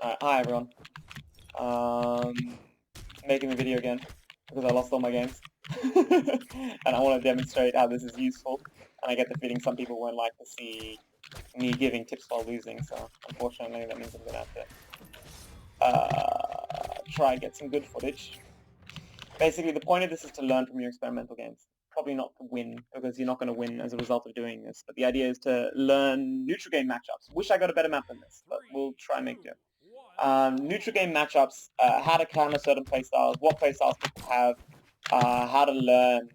Alright, hi everyone. Making a video again because I lost all my games. And I want to demonstrate how this is useful. And I get the feeling some people won't like to see me giving tips while losing, so unfortunately that means I'm gonna have to try and get some good footage. Basically, the point of this is to learn from your experimental games. Probably not to win, because you're not going to win as a result of doing this. But the idea is to learn neutral game matchups. Wish I got a better map than this, but we'll try and make do. Neutral game matchups, how to counter certain playstyles, what playstyles people have, how to learn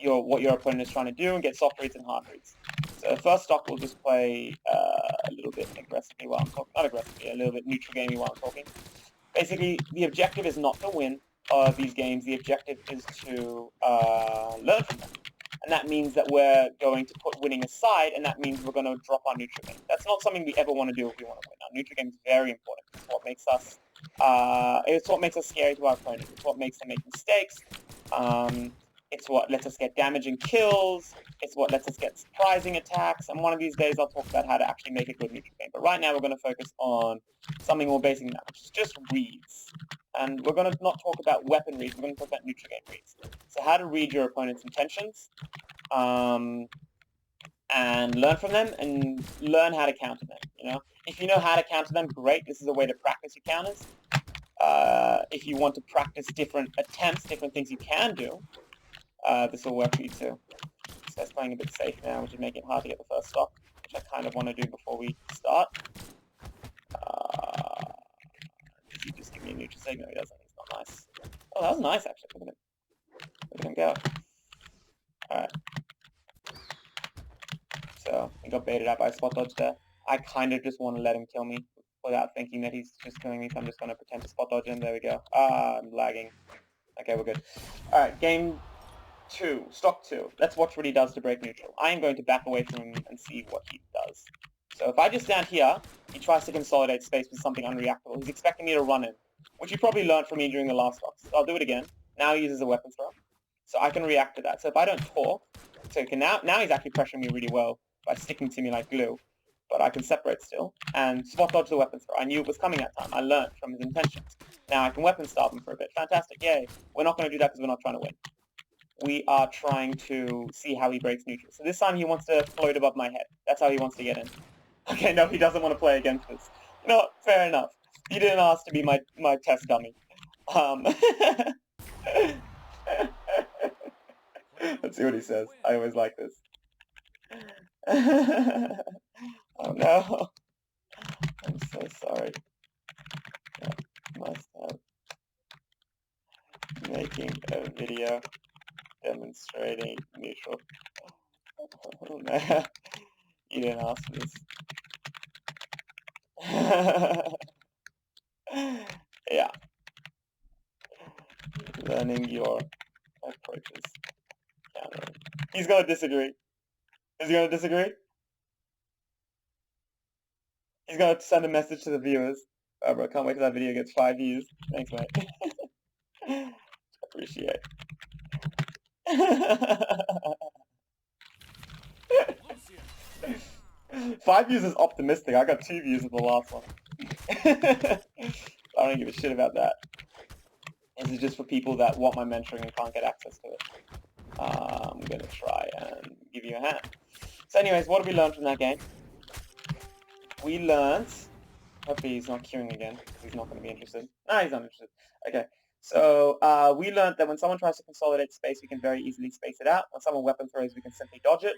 what your opponent is trying to do, and get soft reads and hard reads. So first stock, we'll just play a little bit aggressively while I'm talking. Not aggressively, a little bit neutral gamey while I'm talking. Basically, the objective is not to win these games. The objective is to learn from them. And that means that we're going to put winning aside, and that means we're going to drop our neutral game. That's not something we ever want to do if we want to win. Our neutral game is very important. It's what makes us scary to our opponent. It's what makes them make mistakes. It's what lets us get damaging kills. It's what lets us get surprising attacks. And one of these days I'll talk about how to actually make a good neutral game. But right now we're going to focus on something more basic than that, which is just reads. And we're going to not talk about weapon reads, we're going to talk about neutral game reads. So how to read your opponent's intentions, and learn from them, and learn how to counter them, If you know how to counter them, great. This is a way to practice your counters. If you want to practice different attempts, different things you can do, this will work for you too. This guy's playing a bit safe now, which is making it hard to get the first stock, which I kind of want to do before we start. Does he just give me a neutral signal? He doesn't. He's not nice. Oh, that was nice, actually. Look at him. Look at him go. Alright. So, he got baited out by a spot dodge there. I kind of just want to let him kill me without thinking that he's just killing me, so I'm just going to pretend to spot dodge him. There we go. I'm lagging. Okay, we're good. Alright, game 2. Stock 2. Let's watch what he does to break neutral. I am going to back away from him and see what he does. So if I just stand here, he tries to consolidate space with something unreactable. He's expecting me to run in, which you probably learned from me during the last box. So I'll do it again. Now he uses a weapon throw. So I can react to that. So if I don't talk, so he can now he's actually pressuring me really well by sticking to me like glue. But I can separate still and spot dodge the weapon throw. I knew it was coming that time. I learned from his intentions. Now I can weapon starve him for a bit. Fantastic, yay. We're not going to do that because we're not trying to win. We are trying to see how he breaks neutral. So this time he wants to float above my head. That's how he wants to get in. Okay, no, he doesn't want to play against us. No, fair enough. He didn't ask to be my test dummy. Let's see what he says. I always like this. Oh no. I'm so sorry. Must have making a video demonstrating neutral. Oh no. You didn't ask for this. Yeah. Learning your approaches. Countering. He's gonna disagree. Is he gonna disagree? He's gonna send a message to the viewers. Oh, bro, can't wait till that video gets 5 views. Thanks, mate. Appreciate. 5 views is optimistic. I got 2 views in the last one. I don't give a shit about that. This is just for people that want my mentoring and can't get access to it. I'm gonna try and give you a hand. So anyways, what did we learn from that game? We learned... Hopefully he's not queuing again. He's not going to be interested. No, he's not interested. Okay. So we learned that when someone tries to consolidate space, we can very easily space it out. When someone weapon throws, we can simply dodge it.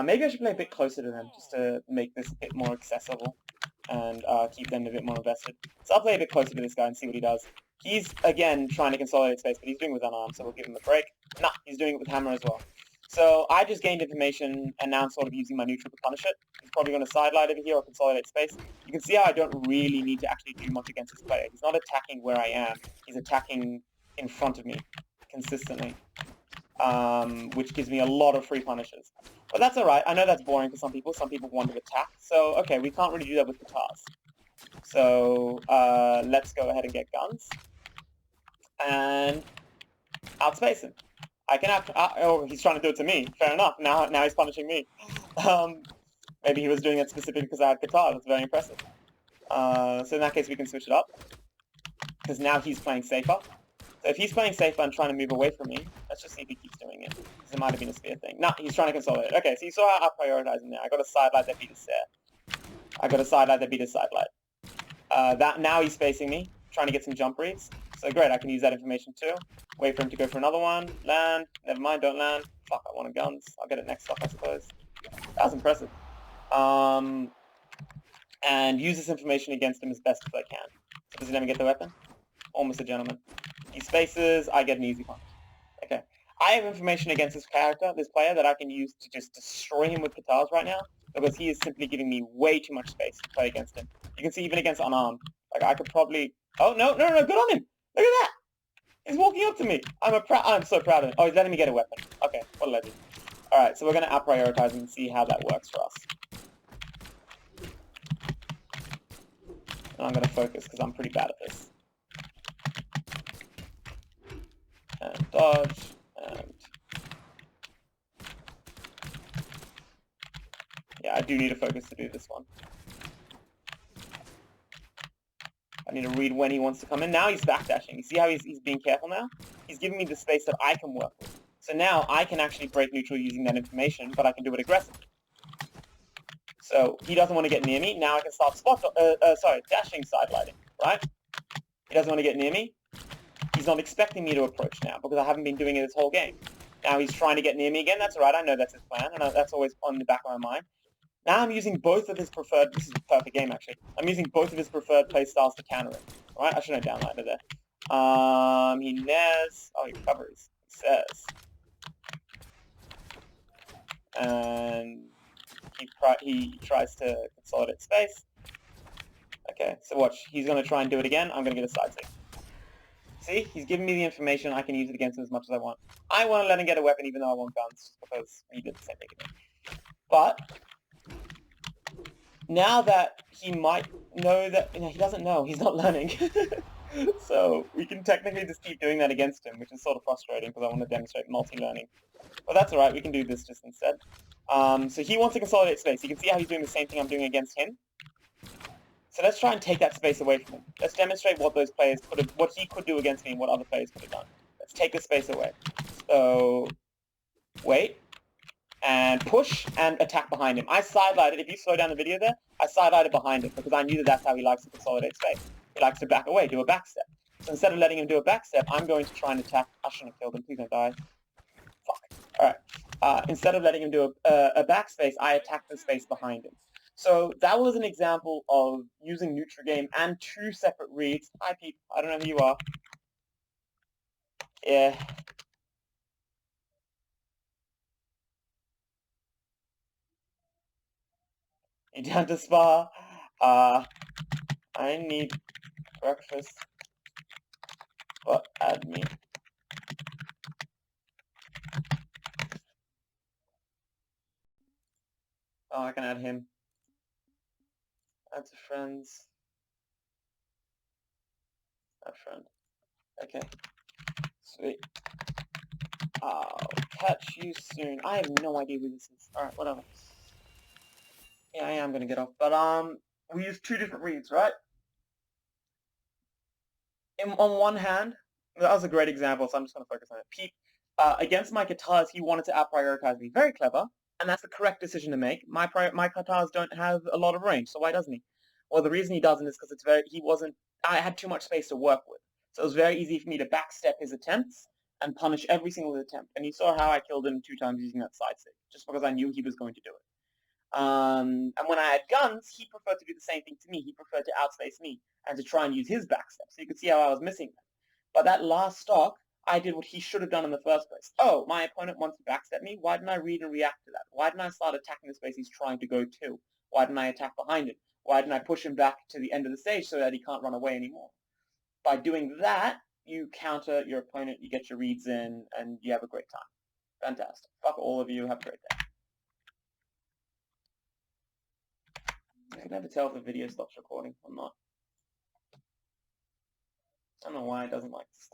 Maybe I should play a bit closer to them just to make this a bit more accessible and keep them a bit more invested. So I'll play a bit closer to this guy and see what he does. He's, again, trying to consolidate space, but he's doing it with unarmed, so we'll give him a break. Nah, he's doing it with hammer as well. So I just gained information, and now I'm sort of using my neutral to punish it. He's probably going to sidelight over here or consolidate space. You can see how I don't really need to actually do much against this player. He's not attacking where I am. He's attacking in front of me consistently, which gives me a lot of free punishes. But that's all right. I know that's boring for some people. Some people want to attack. So, okay, we can't really do that with guitars. So let's go ahead and get guns and outspace him. I can oh, he's trying to do it to me. Fair enough. Now he's punishing me. Maybe he was doing it specifically because I had guitar. That's very impressive. So in that case, we can switch it up, because now he's playing safer. So if he's playing safer and trying to move away from me, let's just see if he keeps doing it. Because it might have been a spear thing. Nah, he's trying to consolidate. Okay, so you saw how I prioritize him there. I got a side light that beat his stair. I got a side light that beat his side light. Now he's facing me, trying to get some jump reads. So great, I can use that information too. Wait for him to go for another one. Land. Never mind, don't land. Fuck, I wanted guns. I'll get it next up, I suppose. That was impressive. And use this information against him as best as I can. So does he let me get the weapon? Almost a gentleman. He spaces, I get an easy punch. Okay. I have information against this player, that I can use to just destroy him with katars right now, because he is simply giving me way too much space to play against him. You can see even against unarmed. Like, I could probably... Oh, no, good on him! Look at that! He's walking up to me! I'm so proud of him. Oh, he's letting me get a weapon. Okay, what a legend. Alright, so we're going to out-prioritize him and see how that works for us. And I'm going to focus, because I'm pretty bad at this. And dodge, and... Yeah, I do need to focus to do this one. I need to read when he wants to come in. Now he's backdashing. You see how he's being careful now? He's giving me the space that I can work with. So now I can actually break neutral using that information, but I can do it aggressively. So he doesn't want to get near me. Now I can start dashing side lighting, right? He doesn't want to get near me. He's not expecting me to approach now because I haven't been doing it this whole game. Now he's trying to get near me again. That's right. I know that's his plan, and that's always on the back of my mind. Now I'm using both of his preferred... This is a perfect game, actually. I'm using both of his preferred playstyles to counter it. Alright, I should have downlighted there. He nares... Oh, he recovers. He says. And he tries to consolidate space. Okay, so watch. He's going to try and do it again. I'm going to get a side stick. See? He's giving me the information. I can use it against him as much as I want. I want to let him get a weapon even though I want guns, just because he did the same thing to me. But... now that he might know that... he doesn't know. He's not learning. So we can technically just keep doing that against him, which is sort of frustrating because I want to demonstrate multi-learning. But that's alright. We can do this just instead. So he wants to consolidate space. You can see how he's doing the same thing I'm doing against him. So let's try and take that space away from him. Let's demonstrate what those players could have... what he could do against me and what other players could have done. Let's take the space away. So... wait. And push and attack behind him. I side-lighted, if you slow down the video there, I side-lighted behind him because I knew that that's how he likes to consolidate space. He likes to back away, do a back step. So instead of letting him do a back step, I'm going to try and attack... I shouldn't have killed him, please don't die. Fuck. Alright. Instead of letting him do a back space, I attack the space behind him. So that was an example of using Nutrigame and two separate reads. Hi, Pete. I don't know who you are. Yeah. You down to spa? I need breakfast, but add me. Oh, I can add him. Add to friends. Add friend. Okay. Sweet. I'll catch you soon. I have no idea who this is. Alright, whatever. Yeah, I am gonna get off. But, we use two different reads, right? On one hand, that was a great example, so I'm just gonna focus on it. Pete, against my katars, he wanted to out-prioritize me. Very clever, and that's the correct decision to make. My katars don't have a lot of range, so why doesn't he? Well, the reason he doesn't is because I had too much space to work with. So it was very easy for me to backstep his attempts and punish every single attempt. And you saw how I killed him 2 times using that side stick, just because I knew he was going to do it. And when I had guns, he preferred to do the same thing to me. He preferred to outspace me and to try and use his backstep. So you could see how I was missing them. But that last stock, I did what he should have done in the first place. Oh, my opponent wants to backstep me? Why didn't I read and react to that? Why didn't I start attacking the space he's trying to go to? Why didn't I attack behind him? Why didn't I push him back to the end of the stage so that he can't run away anymore? By doing that, you counter your opponent, you get your reads in, and you have a great time. Fantastic. Fuck all of you. Have a great day. I can never tell if the video stops recording or not. I don't know why it doesn't like to stop.